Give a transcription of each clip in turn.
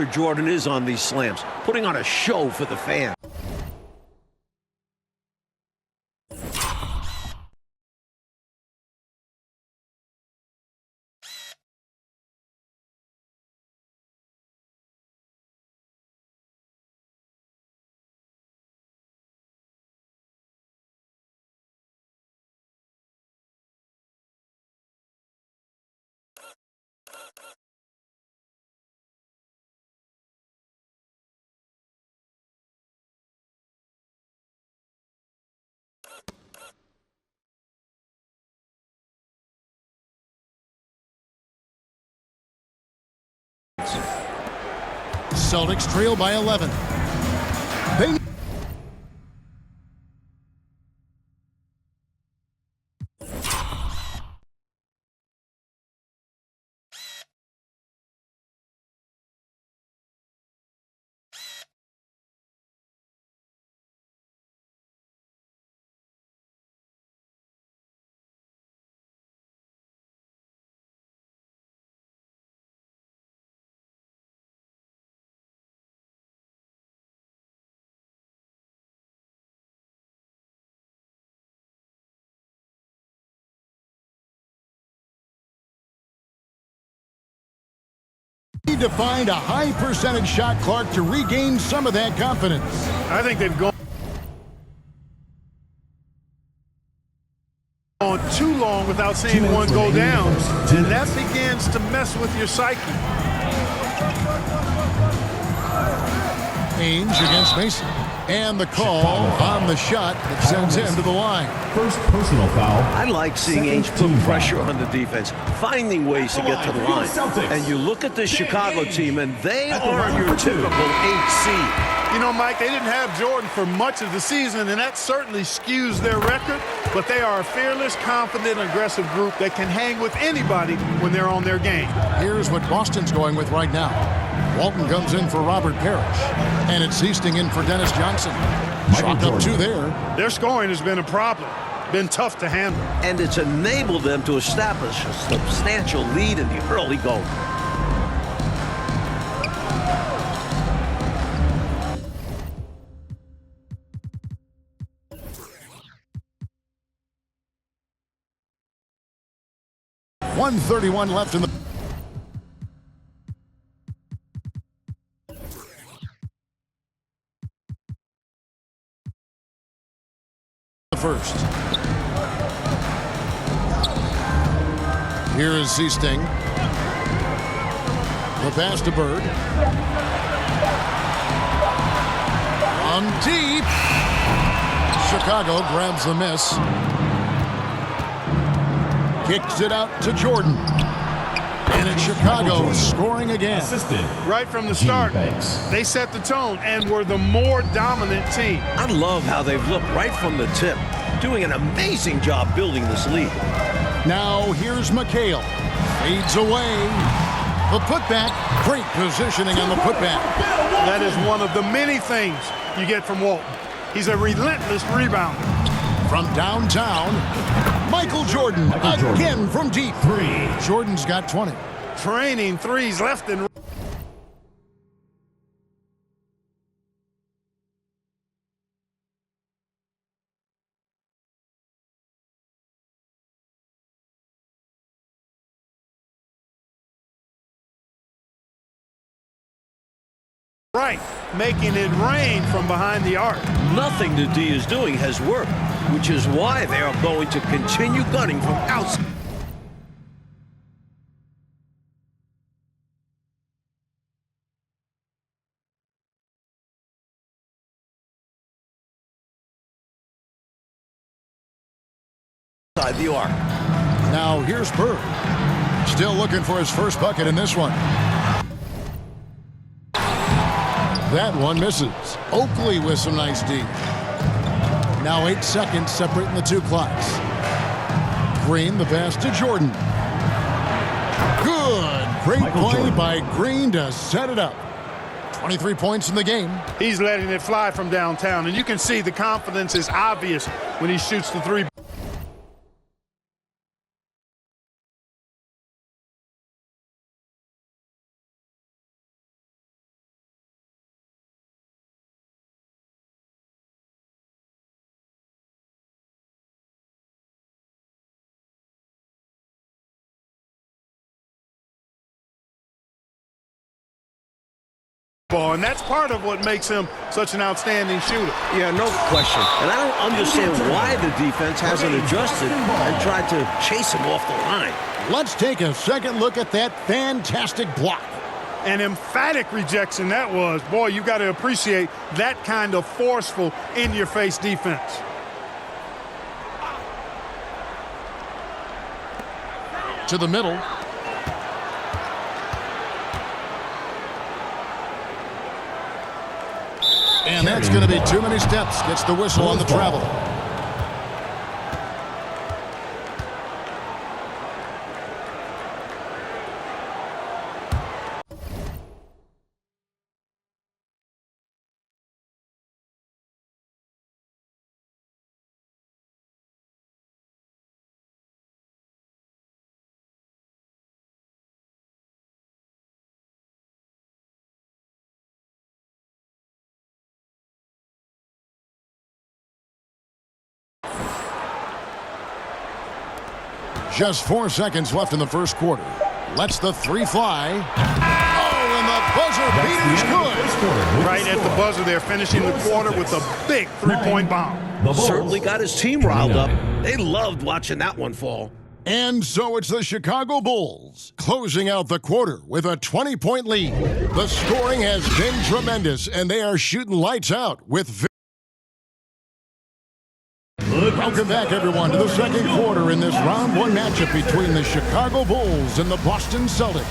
Jordan is on these slams, putting on a show for the fan. Celtics trail by 11. They need to find a high percentage shot, Clark, to regain some of that confidence. I think they've gone on too long without seeing one go down, and that begins to mess with your psyche. Ainge against Mason. And the call on the shot that sends him to the line. First personal foul. I like seeing Ainge put pressure on the defense, finding ways to get to the line. And you look at this Chicago team, and they are your typical 8 seed. You know, Mike, they didn't have Jordan for much of the season, and that certainly skews their record, but they are a fearless, confident, aggressive group that can hang with anybody when they're on their game. Here's what Boston's going with right now. Walton comes in for Robert Parrish, and it's Easting in for Dennis Johnson. Chalk up 2 there. Their scoring has been a problem, been tough to handle. And it's enabled them to establish a substantial lead in the early going. .131 left in the first. Here is Easting. The pass to Bird. On deep. Chicago grabs the miss. Kicks it out to Jordan. And it's Chicago scoring again. Assisted. Right from the start, they set the tone and were the more dominant team. I love how they've looked right from the tip, doing an amazing job building this lead. Now here's McHale. Fades away. The putback. Great positioning on the putback. That is one of the many things you get from Walton. He's a relentless rebounder. From downtown, Michael Jordan again from deep. 3. Jordan's got 20. Training threes left and right, making it rain from behind the arc. Nothing the D is doing has worked, which is why they are going to continue gunning from outside. The arc. Now here's Bird. Still looking for his first bucket in this one. That one misses. Oakley with some nice D. Now 8 seconds separating the 2 clocks. Green, the pass to Jordan. Good. Great play by Green to set it up. 23 points in the game. He's letting it fly from downtown, and you can see the confidence is obvious when he shoots the 3. basketball, and that's part of what makes him such an outstanding shooter. Yeah, no question. And I don't understand why the defense hasn't adjusted and tried to chase him off the line. Let's take a second look at that fantastic block. An emphatic rejection that was. Boy, you got to appreciate that kind of forceful, in-your-face defense. To the middle. And that's going to be too many steps. Gets the whistle on the travel. Just 4 seconds left in the first quarter. Lets the three fly. Oh, and the buzzer beater's good. Right at the buzzer there, finishing the quarter with a big three-point bomb. Certainly got his team riled up. They loved watching that one fall. And so it's the Chicago Bulls closing out the quarter with a 20-point lead. The scoring has been tremendous, and they are shooting lights out with... Welcome back, everyone, to the second quarter in this round one matchup between the Chicago Bulls and the Boston Celtics.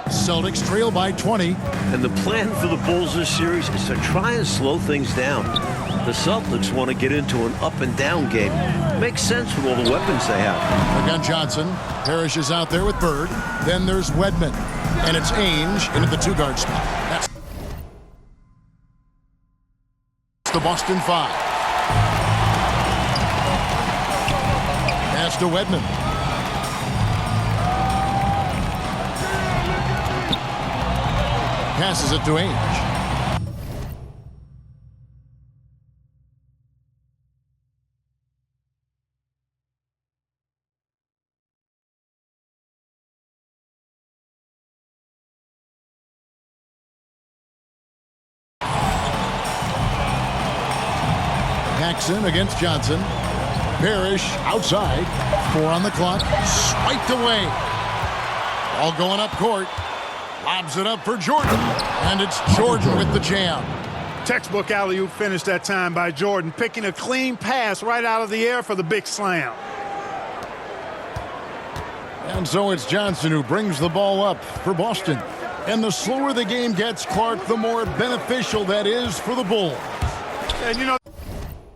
Celtics trail by 20. And the plan for the Bulls this series is to try and slow things down. The Celtics want to get into an up-and-down game. Makes sense with all the weapons they have. Again, Johnson. Parrish is out there with Bird. Then there's Wedman. And it's Ainge into the two-guard spot. That's the Boston Five. Pass to Wedman. Passes it to Ainge. Paxson against Johnson. Parrish outside. 4 on the clock. Swiped away. Ball going up court. Lobs it up for Jordan. And it's Jordan with the jam. Textbook alley-oop finish that time by Jordan, picking a clean pass right out of the air for the big slam. And so it's Johnson who brings the ball up for Boston. And the slower the game gets, Clark, the more beneficial that is for the Bulls. And, you know,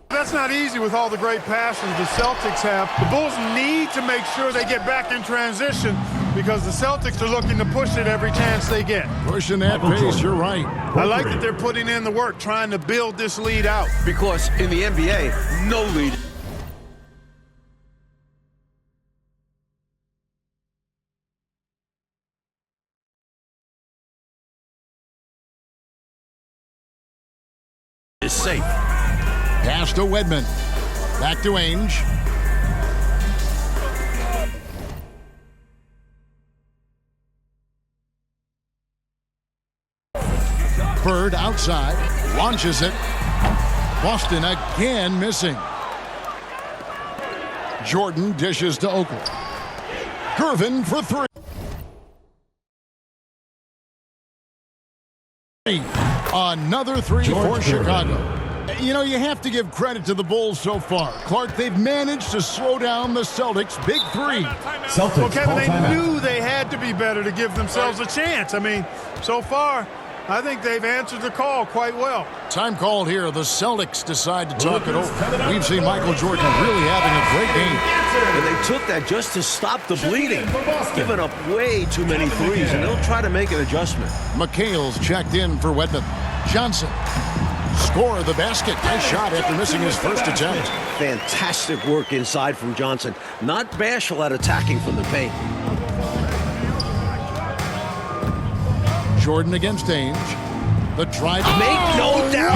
that's not easy with all the great passes the Celtics have. The Bulls need to make sure they get back in transition because the Celtics are looking to push it every chance they get. Pushing that pace, you're right. I like that they're putting in the work, trying to build this lead out. Because in the NBA, no lead is safe. Pass to Wedman. Back to Ainge. Bird outside. Launches it. Boston again missing. Jordan dishes to Oakley. Gervin for 3. Another 3 for Chicago. You know, you have to give credit to the Bulls so far. Clark, they've managed to slow down the Celtics' big 3. Celtics, well, Kevin, they knew they had to be better to give themselves a chance. I mean, so far, I think they've answered the call quite well. Time called here. The Celtics decide to talk it over. We've seen Michael Jordan really having a great game. And they took that just to stop the bleeding. Giving up way too many threes, and they'll try to make an adjustment. McHale's checked in for Wedman. Johnson. Score the basket. Nice shot after missing his first attempt. Fantastic work inside from Johnson. Not bashful at attacking from the paint. Jordan against Ainge. The drive. Make no doubt.